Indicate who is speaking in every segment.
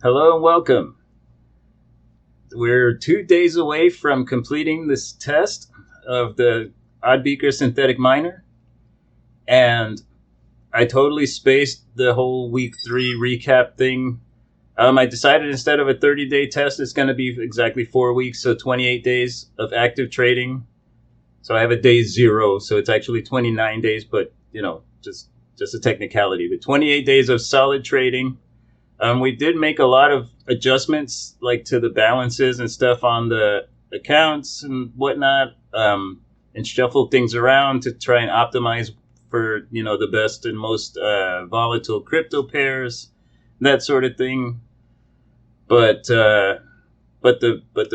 Speaker 1: Hello and welcome. We're 2 days away from completing this test of the Oddbeaker synthetic miner, and I totally spaced the whole week 3 recap thing. I decided instead of a 30-day test, it's going to be exactly 4 weeks, so 28 days of active trading. So I have a day 0, so it's actually 29 days, but just a technicality. But 28 days of solid trading. We did make a lot of adjustments, like to the balances and stuff on the accounts and whatnot, and shuffle things around to try and optimize for the best and most volatile crypto pairs, that sort of thing. But the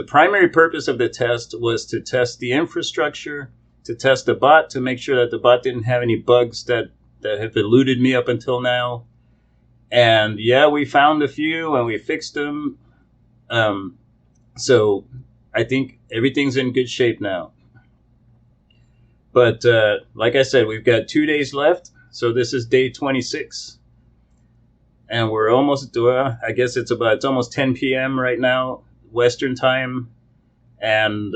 Speaker 1: primary purpose of the test was to test the infrastructure, to test the bot, to make sure that the bot didn't have any bugs that have eluded me up until now. And yeah, we found a few and we fixed them. So I think everything's in good shape now. But like I said, we've got 2 days left. So this is day 26. And we're almost, I guess it's almost 10 p.m. right now, Western time. And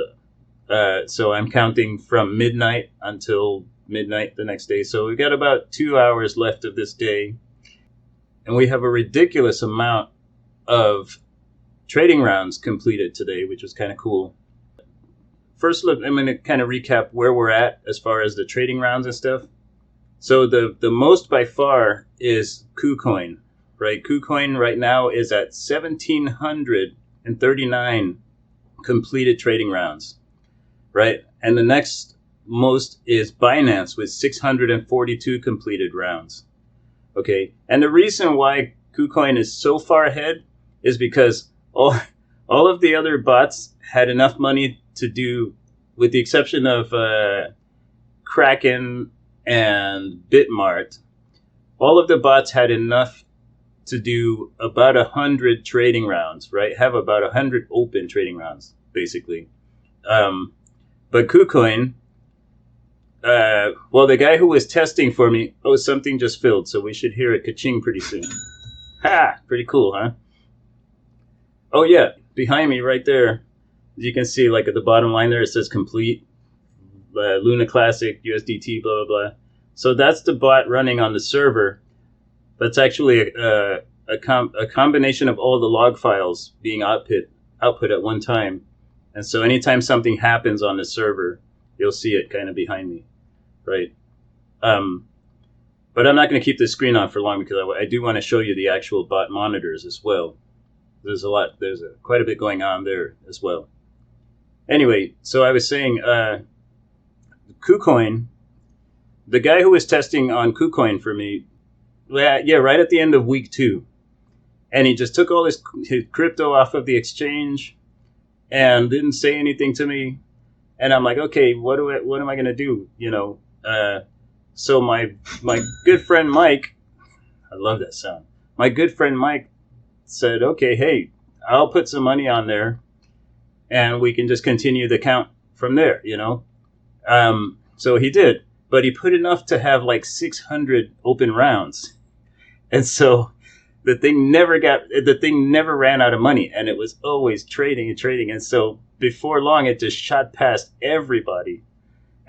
Speaker 1: so I'm counting from midnight until midnight the next day. So we've got about 2 hours left of this day. And we have a ridiculous amount of trading rounds completed today, which was kind of cool. First, look, I'm going to kind of recap where we're at as far as the trading rounds and stuff. So the most by far is Kucoin, right? Kucoin right now is at 1,739 completed trading rounds, right? And the next most is Binance with 642 completed rounds. Okay, and the reason why Kucoin is so far ahead is because all of the other bots had enough money to do, with the exception of Kraken and Bitmart, all of the bots had enough to do about 100 trading rounds, right? Have about 100 open trading rounds, basically. But Kucoin, well, the guy who was testing for me, something just filled, so we should hear a ka-ching pretty soon. Ha! Pretty cool, huh? Oh, yeah, behind me right there, as you can see, like at the bottom line there, it says complete, Luna Classic, USDT, blah, blah, blah. So that's the bot running on the server. That's actually a combination of all the log files being output at one time. And so anytime something happens on the server, you'll see it kind of behind me. Right. But I'm not going to keep this screen on for long because I do want to show you the actual bot monitors as well. There's quite a bit going on there as well. Anyway, so I was saying, Kucoin, the guy who was testing on Kucoin for me, yeah, right at the end of week 2, and he just took all his crypto off of the exchange and didn't say anything to me. And I'm like, okay, what am I going to do? So my good friend Mike, I love that sound. My good friend Mike said, okay, hey, I'll put some money on there and we can just continue the count from there, So he did, but he put enough to have like 600 open rounds. And so the thing never ran out of money, and it was always trading and trading. And so before long, it just shot past everybody.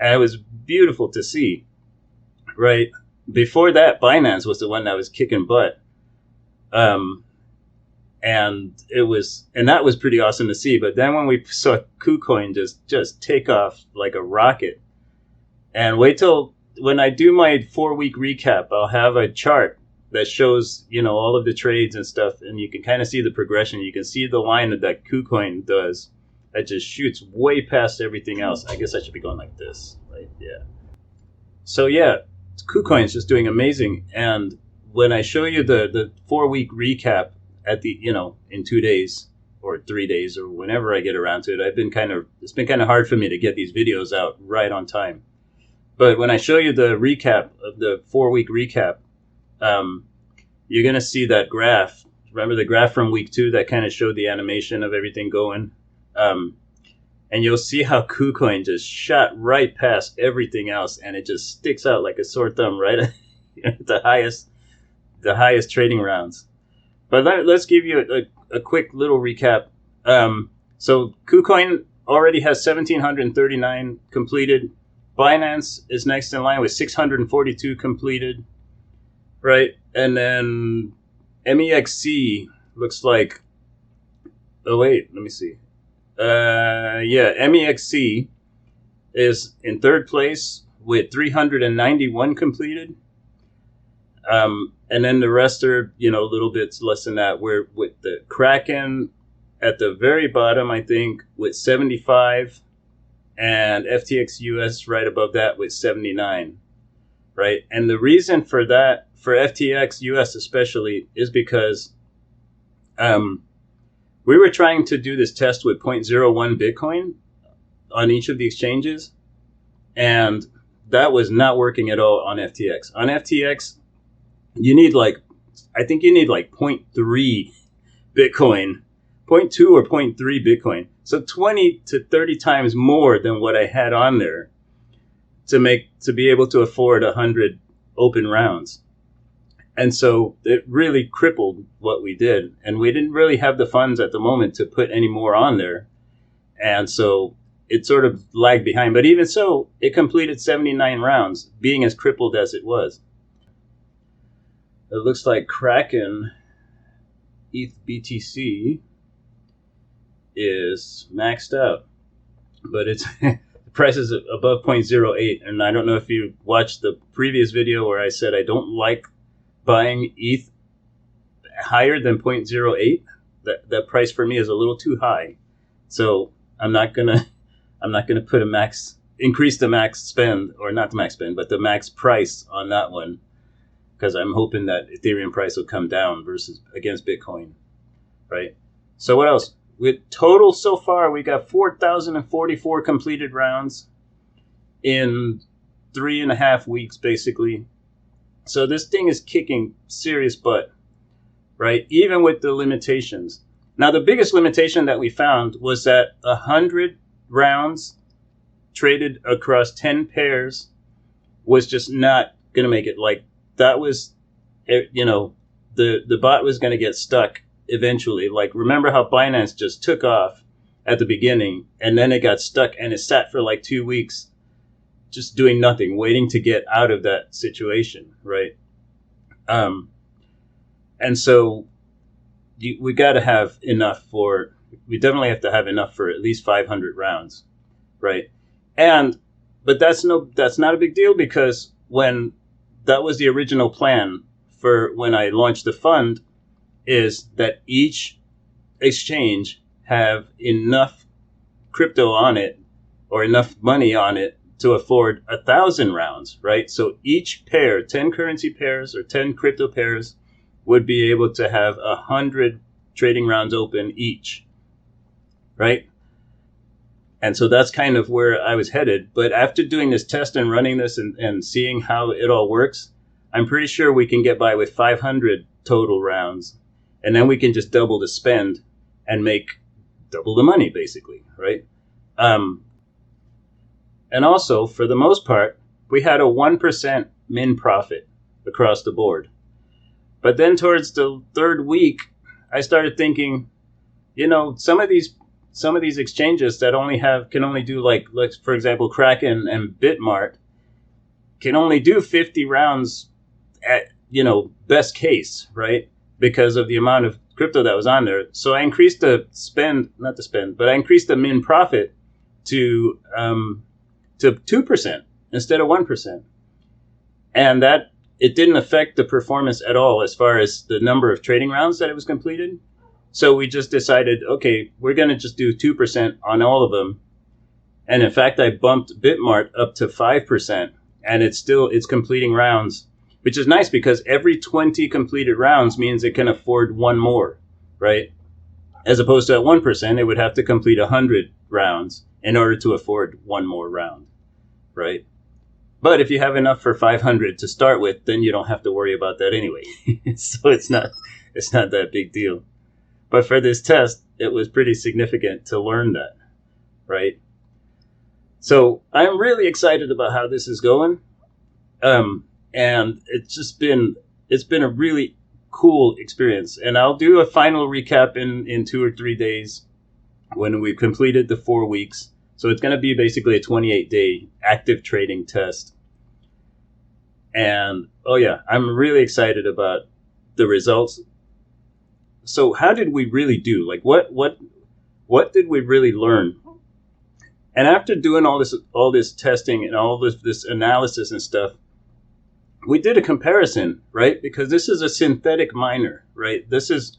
Speaker 1: And it was beautiful to see, right? Before that, Binance was the one that was kicking butt. And that was pretty awesome to see. But then when we saw Kucoin just take off like a rocket, and wait till when I do my 4-week recap, I'll have a chart that shows, all of the trades and stuff, and you can kind of see the progression. You can see the line that Kucoin does. That just shoots way past everything else. I guess I should be going like this, right? Yeah. So yeah, Kucoin's just doing amazing. And when I show you the 4-week recap at the, in 2 days or 3 days or whenever I get around to it, it's been kind of hard for me to get these videos out right on time. But when I show you the recap of the 4-week recap, you're going to see that graph. Remember the graph from week 2 that kind of showed the animation of everything going? And you'll see how Kucoin just shot right past everything else, and it just sticks out like a sore thumb right at the highest trading rounds. But let's give you a quick little recap. So Kucoin already has 1,739 completed. Binance is next in line with 642 completed, right? And then MEXC looks like, oh wait, let me see. Yeah, MEXC is in third place with 391 completed. And then the rest are, a little bit less than that. We're with the Kraken at the very bottom, I think, with 75, and FTX US right above that with 79, right? And the reason for that, for FTX US especially, is because we were trying to do this test with 0.01 Bitcoin on each of the exchanges, and that was not working at all on FTX. On FTX, you need I think you need 0.3 Bitcoin, 0.2 or 0.3 Bitcoin. So 20 to 30 times more than what I had on there to be able to afford 100 open rounds. And so it really crippled what we did. And we didn't really have the funds at the moment to put any more on there. And so it sort of lagged behind. But even so, it completed 79 rounds, being as crippled as it was. It looks like Kraken ETH BTC is maxed out, but it's the price is above 0.08. And I don't know if you watched the previous video where I said I don't like buying ETH higher than 0.08. That price for me is a little too high, so I'm not gonna put increase the max spend, or not the max spend, but the max price on that one, because I'm hoping that Ethereum price will come down against Bitcoin, right? So what else? With total so far, we got 4,044 completed rounds in 3.5 weeks, basically. So this thing is kicking serious butt, right? Even with the limitations. Now, the biggest limitation that we found was that 100 rounds traded across 10 pairs was just not going to make it. That was, the bot was going to get stuck eventually. Remember how Binance just took off at the beginning, and then it got stuck and it sat for 2 weeks just doing nothing, waiting to get out of that situation, right? And so we got to have enough we definitely have to have enough for at least 500 rounds, right? But that's not a big deal, because when that was the original plan for when I launched the fund, is that each exchange have enough crypto on it, or enough money on it, to afford 1,000 rounds, right? So each pair, 10 currency pairs or 10 crypto pairs, would be able to have 100 trading rounds open each, right? And so that's kind of where I was headed. But after doing this test and running this and seeing how it all works, I'm pretty sure we can get by with 500 total rounds. And then we can just double the spend and make double the money, basically, right? And also, for the most part, we had a 1% min profit across the board. But then towards the third week, I started thinking, some of these exchanges that can only do for example, Kraken and Bitmart can only do 50 rounds at, best case, right? Because of the amount of crypto that was on there. So I increased I increased the min profit to 2% instead of 1%. And that, it didn't affect the performance at all as far as the number of trading rounds that it was completed. So we just decided, okay, we're going to just do 2% on all of them. And in fact, I bumped Bitmart up to 5%, and it's completing rounds, which is nice, because every 20 completed rounds means it can afford one more, right? As opposed to at 1%, it would have to complete 100 rounds in order to afford one more round, right? But if you have enough for 500 to start with, then you don't have to worry about that anyway. So it's not that big deal. But for this test, it was pretty significant to learn that, right? So I'm really excited about how this is going. And it's been a really cool experience. And I'll do a final recap in 2 or 3 days when we've completed the 4 weeks. So it's going to be basically a 28-day active trading test. And oh yeah, I'm really excited about the results. So how did we really do? Like what did we really learn? And after doing all this testing and all this analysis and stuff, we did a comparison, right? Because this is a synthetic miner, right? This is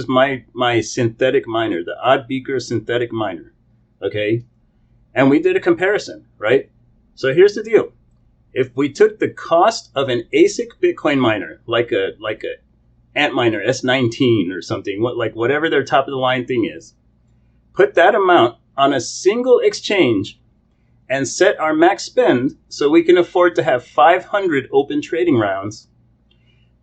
Speaker 1: my synthetic miner, the Oddbeaker synthetic miner, okay? And we did a comparison, right? So here's the deal. If we took the cost of an ASIC Bitcoin miner, like a Antminer S19 or something, whatever their top of the line thing is, put that amount on a single exchange and set our max spend so we can afford to have 500 open trading rounds,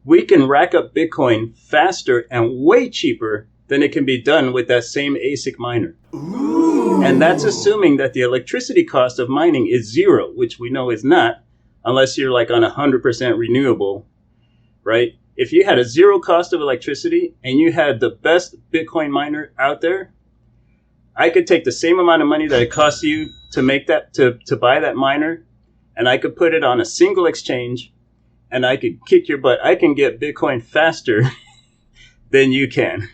Speaker 1: we can rack up Bitcoin faster and way cheaper than it can be done with that same ASIC miner. Ooh. And that's assuming that the electricity cost of mining is zero, which we know is not, unless you're like on 100% renewable, right? If you had a zero cost of electricity and you had the best Bitcoin miner out there, I could take the same amount of money that it costs you to make that, to buy that miner, and I could put it on a single exchange, and I could kick your butt. I can get Bitcoin faster than you can.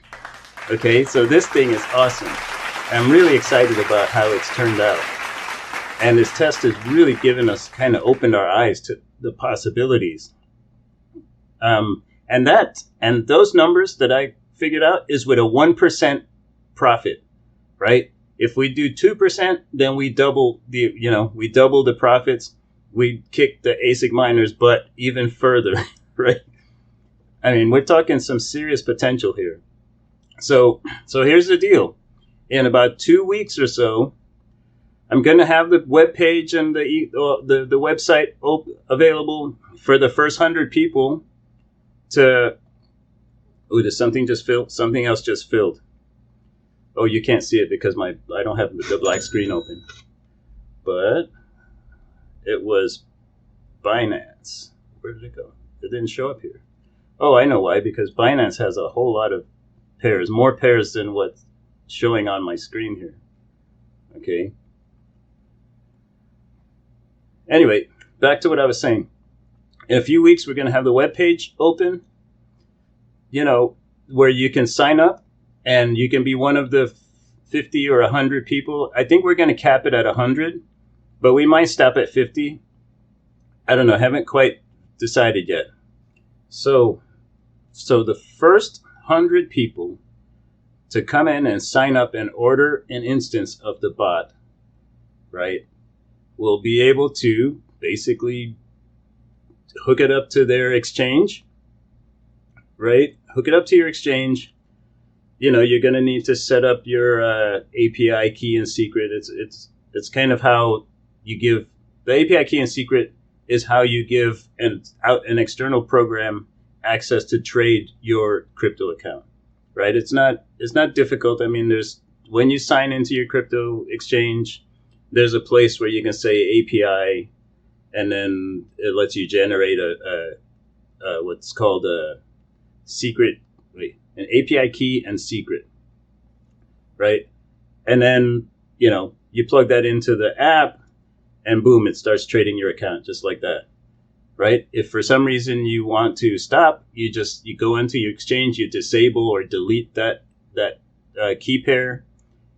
Speaker 1: Okay, so this thing is awesome. I'm really excited about how it's turned out. And this test has really given us, kind of opened our eyes to the possibilities. And those numbers that I figured out is with a 1% profit, right? If we do 2%, then we double the profits. We kick the ASIC miners' butt even further, right? I mean, we're talking some serious potential here. So here's the deal. In about 2 weeks or so, I'm going to have the webpage and the website available for the first 100 people to... Oh, did something just fill? Something else just filled. Oh, you can't see it because I don't have the black screen open. But it was Binance. Where did it go? It didn't show up here. Oh, I know why. Because Binance has a whole lot of pairs. More pairs than what's showing on my screen here. Okay. Anyway, back to what I was saying. In a few weeks, we're going to have the webpage open, where you can sign up and you can be one of the 50 or 100 people. I think we're going to cap it at 100, but we might stop at 50. I don't know. Haven't quite decided yet. So the first 100 people to come in and sign up and order an instance of the bot, right, will be able to basically hook it up to their exchange, right? Hook it up to your exchange. You're going to need to set up your API key and secret. It's kind of how you give the API key and secret is how you give an external program access to trade your crypto account, right? It's not difficult. I mean, when you sign into your crypto exchange, there's a place where you can say API, and then it lets you generate a what's called a secret, an API key and secret, right? And then, you plug that into the app and boom, it starts trading your account just like that, right? If for some reason you want to stop, you go into your exchange, you disable or delete that key pair,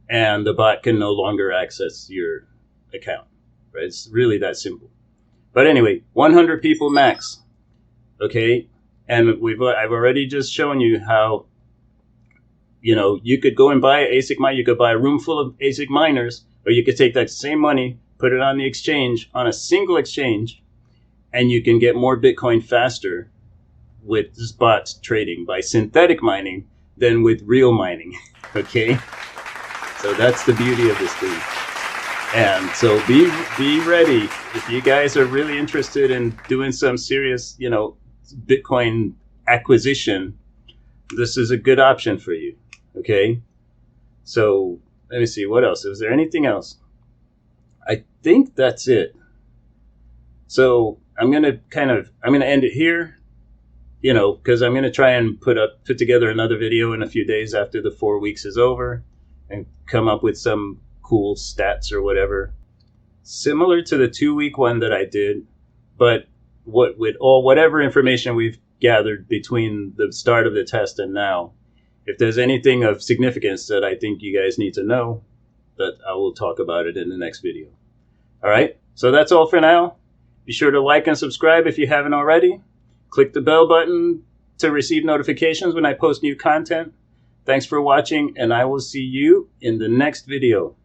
Speaker 1: and the bot can no longer access your account, right? It's really that simple. But anyway, 100 people max, okay? And I've already just shown you how, you could go and buy an ASIC miner. You could buy a room full of ASIC miners, or you could take that same money, put it on the exchange, on a single exchange, and you can get more Bitcoin faster with this bot trading by synthetic mining than with real mining, okay? So that's the beauty of this thing. And so be ready. If you guys are really interested in doing some serious, Bitcoin acquisition, this is a good option for you. Okay. So let me see. What else? Is there anything else? I think that's it. So I'm going to end it here. you know, because I'm going to try and put together another video in a few days after the 4 weeks is over and come up with some cool stats or whatever, similar to the 2-week one that I did, but whatever information we've gathered between the start of the test and now, if there's anything of significance that I think you guys need to know, that I will talk about it in the next video. All right, so that's all for now. Be sure to like and subscribe if you haven't already. Click the bell button to receive notifications when I post new content. Thanks for watching, and I will see you in the next video.